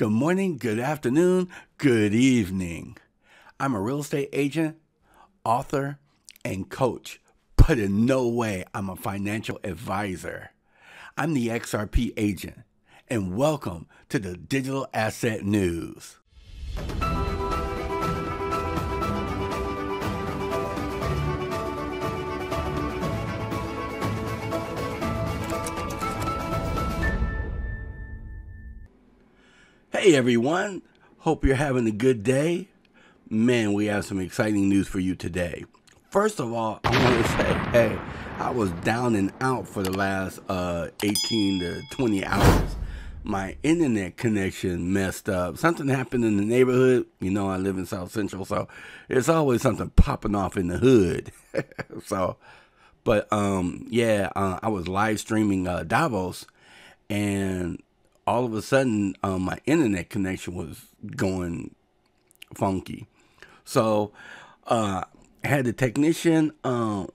Good morning, good afternoon, good evening. I'm a real estate agent, author, and coach, but in no way I'm a financial advisor. I'm the XRP agent, and welcome to the Digital Asset News. Hey everyone, hope you're having a good day. Man, we have some exciting news for you today. First of all, I want to say, hey, I was down and out for the last 18 to 20 hours. My internet connection messed up. Something happened in the neighborhood. You know, I live in South Central, so there's always something popping off in the hood. I was live streaming Davos, and all of a sudden, my internet connection was going funky. So, I had a technician,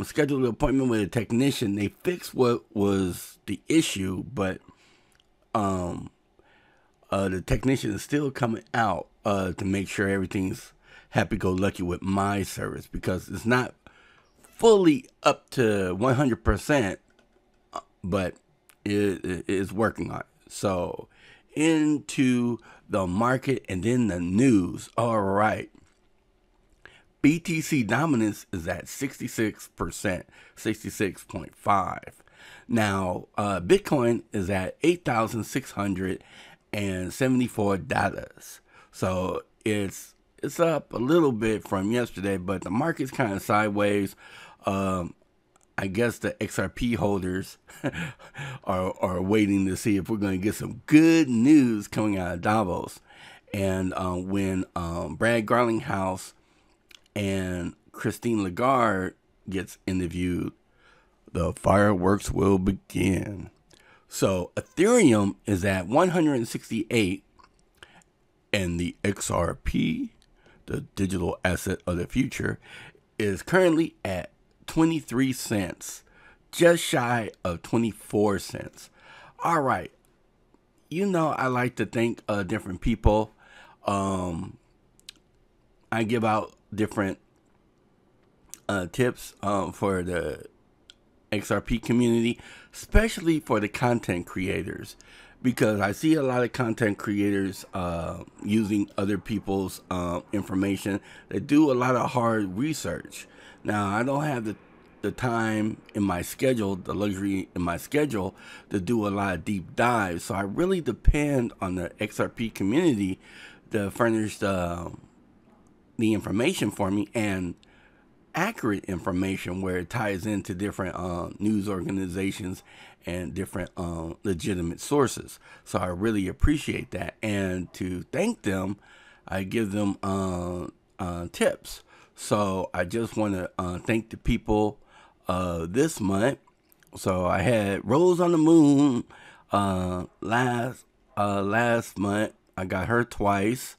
scheduled an appointment with a technician. They fixed what was the issue, but the technician is still coming out to make sure everything's happy-go-lucky with my service, because it's not fully up to 100%, but it is working on it. So, into the market and then the news. All right. BTC dominance is at 66%, 66.5. Now, Bitcoin is at $8,674. So it's up a little bit from yesterday, but the market's kind of sideways. I guess the XRP holders are waiting to see if we're going to get some good news coming out of Davos. And when Brad Garlinghouse and Christine Lagarde gets interviewed, the fireworks will begin. So Ethereum is at 168, and the XRP, the digital asset of the future, is currently at 23 cents, just shy of 24 cents. All right. You know, I like to thank different people. I give out different tips for the XRP community, especially for the content creators, because I see a lot of content creators using other people's information. They do a lot of hard research. Now, I don't have the time in my schedule, the luxury in my schedule, to do a lot of deep dives. So I really depend on the XRP community to furnish the information for me, and accurate information where it ties into different news organizations and different legitimate sources. So I really appreciate that. And to thank them, I give them tips. So I just want to thank the people this month. So I had Rose on the Moon last month. I got her twice.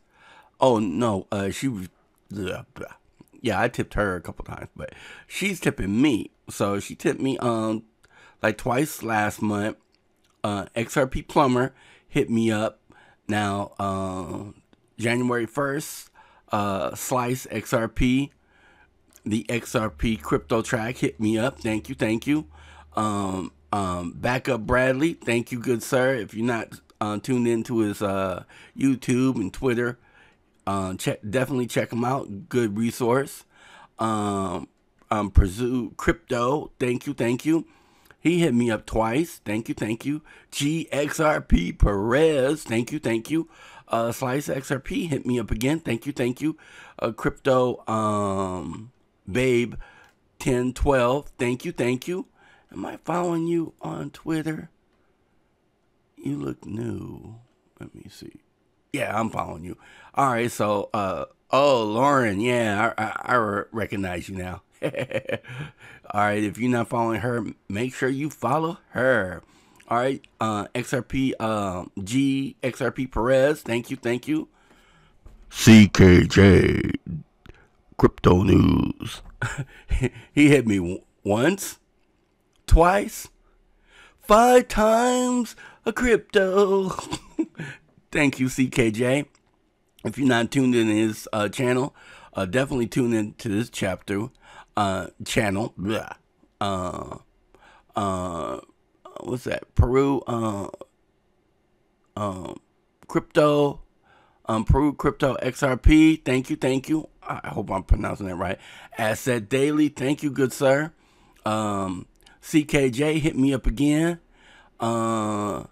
Oh no, she was, yeah, I tipped her a couple times, but she's tipping me. So she tipped me like twice last month. XRP Plummer hit me up. Now January 1st. Slice XRP, the XRP crypto track hit me up. Thank you. Backup Bradley, thank you, good sir. If you're not tuned into his YouTube and Twitter, definitely check him out. Good resource. Pursue Crypto, thank you. He hit me up twice. Thank you. XRP Perez, thank you. Slice XRP hit me up again. Thank you. Crypto Babe 1012. Thank you. Am I following you on Twitter? You look new. Let me see. Yeah, I'm following you. All right. So, Lauren. Yeah, I recognize you now. All right. If you're not following her, make sure you follow her. All right, XRP XRP Perez, thank you. CKJ Crypto News. He hit me once, twice, 5 times a crypto. Thank you, CKJ. If you're not tuned in his channel, definitely tune in to this channel. What's that? Peru crypto. Peru crypto XRP. Thank you. I hope I'm pronouncing that right. Asset Daily. Thank you, good sir. CKJ, hit me up again. Peru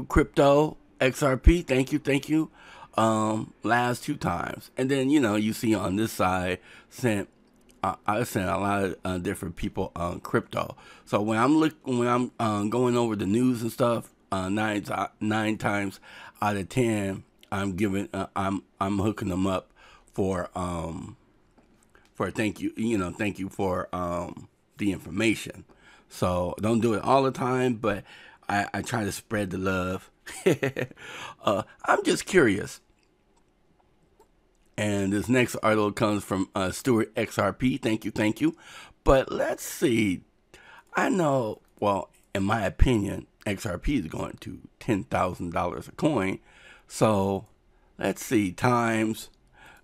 crypto XRP. Thank you. Last 2 times, and then you see on this side I sent a lot of different people on crypto. So when I'm going over the news and stuff, 9 times out of 10, I'm hooking them up for thank you for the information. So don't do it all the time, but I try to spread the love. I'm just curious. And this next article comes from Stuart XRP. Thank you. But let's see. I know, well, in my opinion, XRP is going to $10,000 a coin. So let's see, times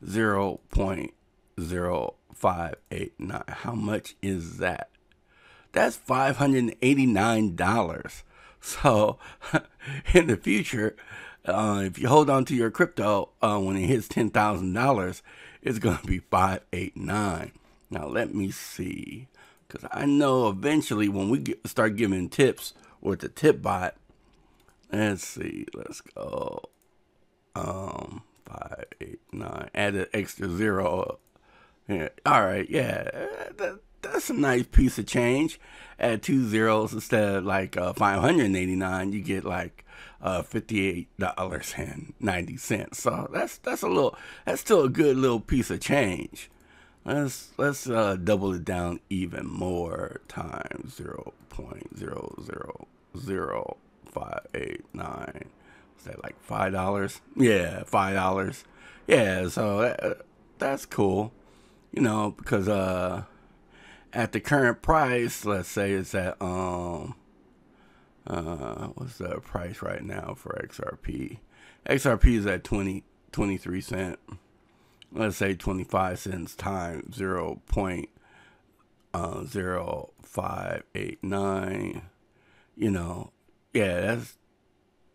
0.0589. How much is that? That's $589. So in the future, if you hold on to your crypto, when it hits $10,000, it's going to be $589. Now let me see, because I know eventually when we start giving tips with the tip bot, let's see, let's go 589. Add an extra 0. Yeah, all right, yeah, that's a nice piece of change. Add 2 zeros instead of like 589. You get like $58.90. So that's still a good little piece of change. Let's double it down even more, times 0.000589. Is that like $5? Yeah, $5. Yeah, so that's cool. Because at the current price, let's say it's at what's the price right now for XRP? XRP is at 23 cents. Let's say 25 cents times 0.0589. Yeah,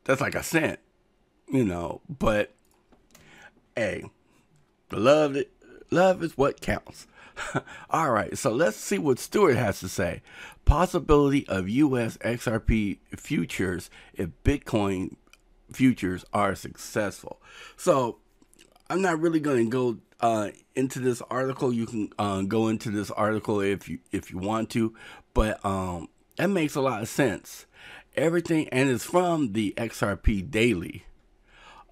that's like a cent. But hey, the love is what counts. All right, so let's see what Stuart has to say. Possibility of U.S. XRP futures if Bitcoin futures are successful. So I'm not really going to go into this article. You can go into this article if you want to, but that makes a lot of sense. Everything, and it's from the XRP Daily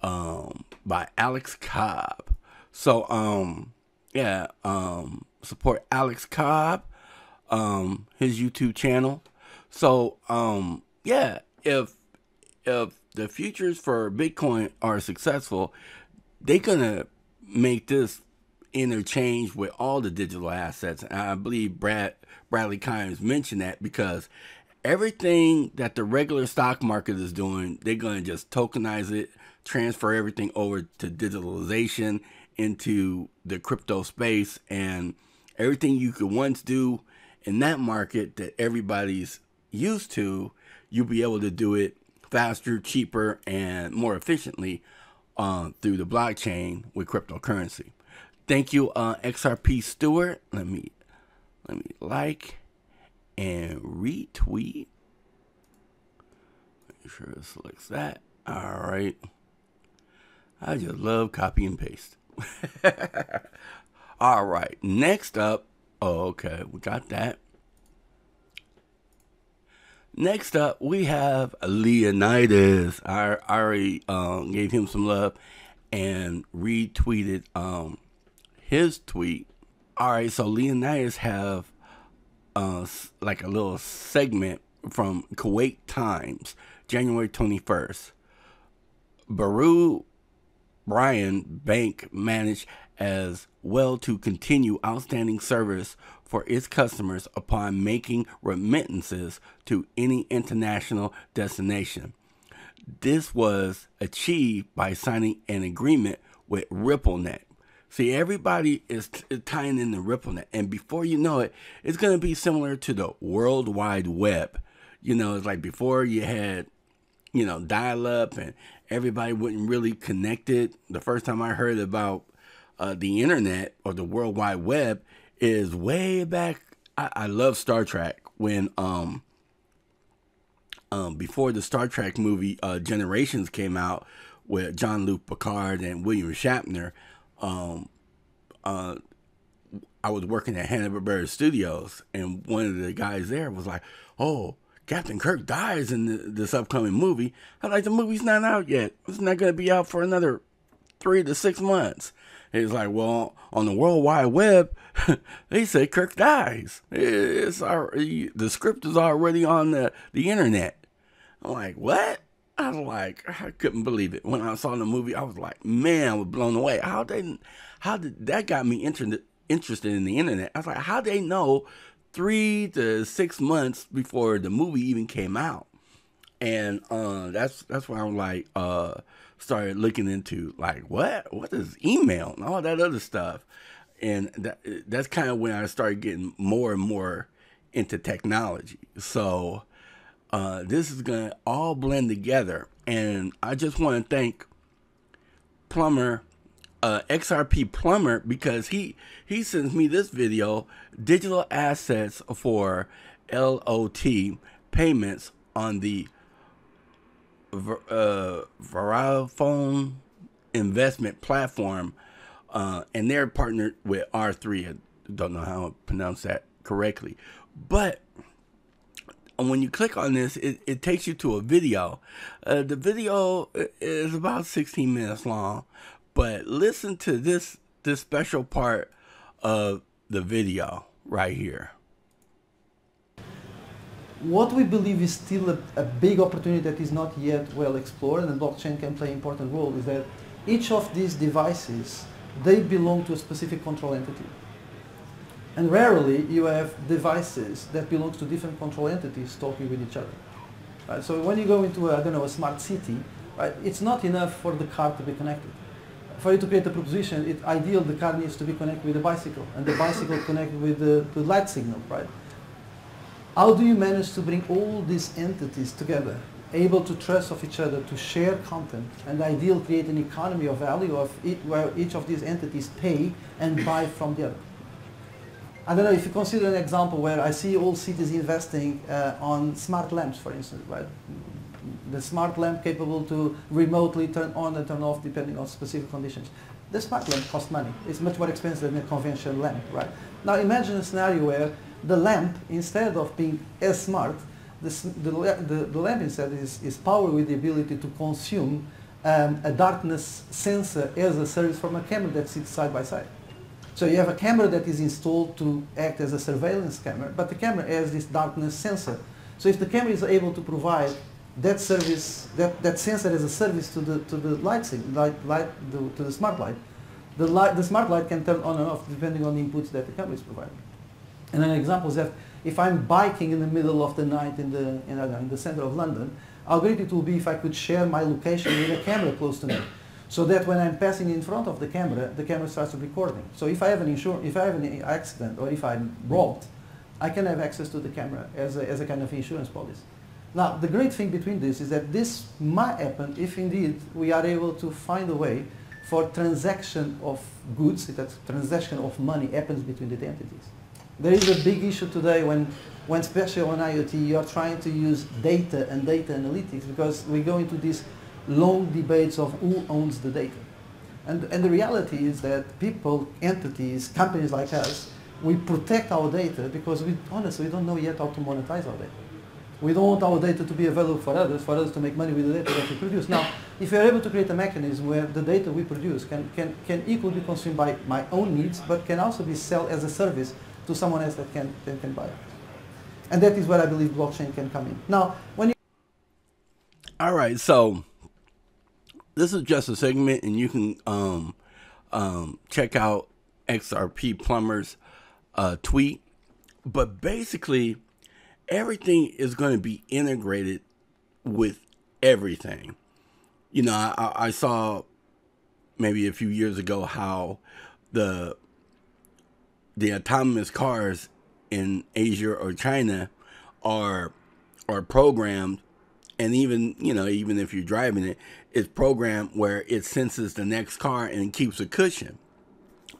by Alex Cobb. So yeah, support Alex Cobb, his YouTube channel. So yeah, if the futures for Bitcoin are successful, they're gonna make this interchange with all the digital assets. And I believe Bradley Kimes mentioned that, because everything that the regular stock market is doing, they're gonna just tokenize it, transfer everything over to digitalization into the crypto space, and everything you could once do in that market that everybody's used to, you'll be able to do it faster, cheaper, and more efficiently through the blockchain with cryptocurrency. Thank you, XRP Stewart. Let me like and retweet. Make sure it selects that. All right. I just love copy and paste. All right, next up, okay, we got that. Next up, we have Leonidas. I already gave him some love and retweeted his tweet. All right, so Leonidas have like a little segment from Kuwait Times, January 21st. Baru Brian Bank managed as well to continue outstanding service for its customers upon making remittances to any international destination. This was achieved by signing an agreement with RippleNet. See, everybody is tying in the RippleNet, and before you know it, it's going to be similar to the World Wide Web. You know, it's like before you had, you know, dial-up and everybody wasn't really connected. The first time I heard about the internet or the World Wide Web is way back. I love Star Trek when before the Star Trek movie Generations came out with Jean-Luc Picard and William Shatner. I was working at Hanna-Barbera Studios, and one of the guys there was like, "Oh, Captain Kirk dies in this upcoming movie." I was like, "The movie's not out yet. It's not going to be out for another 3 to 6 months." It's like, well, on the World Wide Web, they say Kirk dies. The script is already on the internet. I'm like, what? I was like, I couldn't believe it. When I saw the movie, I was like, man, I was blown away. How did that got me interested in the internet? I was like, how they know 3 to 6 months before the movie even came out? And that's when I was like, started looking into like, what is email and all that other stuff. And that's kind of when I started getting more and more into technology. So this is going to all blend together. And I just want to thank Plummer, XRP Plummer, because he sends me this video, digital assets for LOT payments on the Vodafone investment platform, and they're partnered with R3. I don't know how to pronounce that correctly, but when you click on this, it takes you to a video. The video is about 16 minutes long, but listen to this special part of the video right here. What we believe is still a big opportunity that is not yet well explored, and blockchain can play an important role, is that each of these devices, they belong to a specific control entity. And rarely you have devices that belong to different control entities talking with each other. Right? So when you go into, a smart city, right, it's not enough for the car to be connected. For you to create a proposition, it's ideal the car needs to be connected with the bicycle, and the bicycle connected with the light signal, right? How do you manage to bring all these entities together, able to trust of each other, to share content, and ideal create an economy of value of it, where each of these entities pay and buy from the other? I don't know, if you consider an example where I see all cities investing on smart lamps, for instance, right? The smart lamp capable to remotely turn on and turn off depending on specific conditions. The smart lamp costs money. It's much more expensive than a conventional lamp, right? Now imagine a scenario where the lamp, instead of being as smart, the lamp instead is powered with the ability to consume a darkness sensor as a service from a camera that sits side by side. So you have a camera that is installed to act as a surveillance camera, but the camera has this darkness sensor. So if the camera is able to provide that service, that sensor as a service to the light signal, to the smart light, the smart light can turn on and off depending on the inputs that the camera is providing. And an example is that if I'm biking in the middle of the night in the center of London, how great it will be if I could share my location with a camera close to me, so that when I'm passing in front of the camera starts recording. So if I have an accident or if I'm robbed, I can have access to the camera as a kind of insurance policy. Now, the great thing between this is that this might happen if indeed we are able to find a way for transaction of goods, that transaction of money happens between the entities. There is a big issue today when especially on IoT, you are trying to use data and data analytics, because we go into these long debates of who owns the data. And the reality is that people, entities, companies like us, we protect our data because honestly, we don't know yet how to monetize our data. We don't want our data to be available for others to make money with the data that we produce. Now, if we are able to create a mechanism where the data we produce can equally be consumed by my own needs, but can also be sold as a service to someone else that can buy it. And that is where I believe blockchain can come in. Now, when you... All right, so this is just a segment, and you can check out XRP Plummer's tweet. But basically, everything is going to be integrated with everything. You know, I saw maybe a few years ago how the autonomous cars in Asia or China are programmed, and even, you know, even if you're driving it, it's programmed where it senses the next car and keeps a cushion.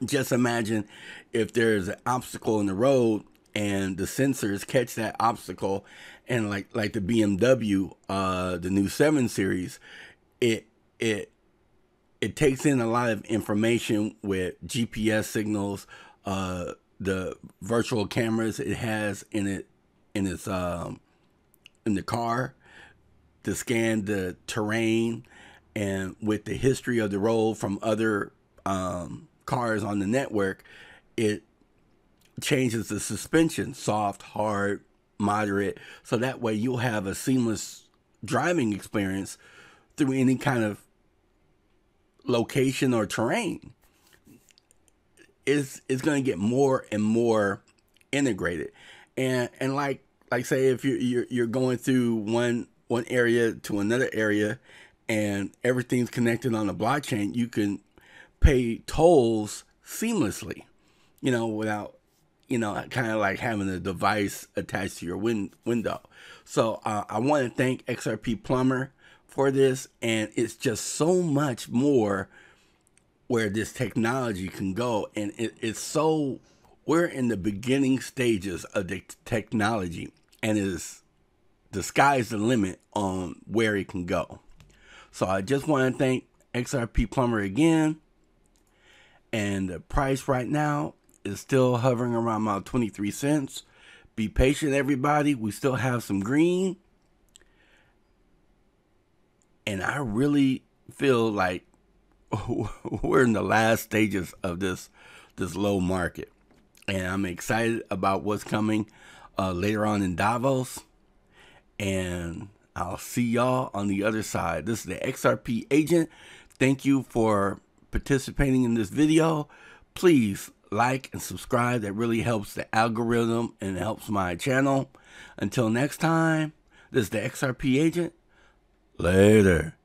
Just imagine if there's an obstacle in the road and the sensors catch that obstacle, and like the BMW, the new 7 Series, it takes in a lot of information with GPS signals, the virtual cameras it has in the car to scan the terrain, and with the history of the road from other cars on the network, it changes the suspension, soft, hard, moderate, so that way you'll have a seamless driving experience through any kind of location or terrain. It's going to get more and more integrated, and like say if you're going through one area to another area, and everything's connected on the blockchain, you can pay tolls seamlessly, you know, without, you know, kind of like having a device attached to your window. So I want to thank XRP Plummer for this, and it's just so much more where this technology can go, and it's so, we're in the beginning stages of the technology, and the sky's the limit on where it can go. So I just want to thank XRP Plummer again, and the price right now is still hovering around about 23 cents. Be patient, everybody. We still have some green, and I really feel like we're in the last stages of this low market, and I'm excited about what's coming later on in Davos, and I'll see y'all on the other side. This is the XRP agent. Thank you for participating in this video. Please like and subscribe. That really helps the algorithm and helps my channel. Until next time, this is the XRP agent. Later.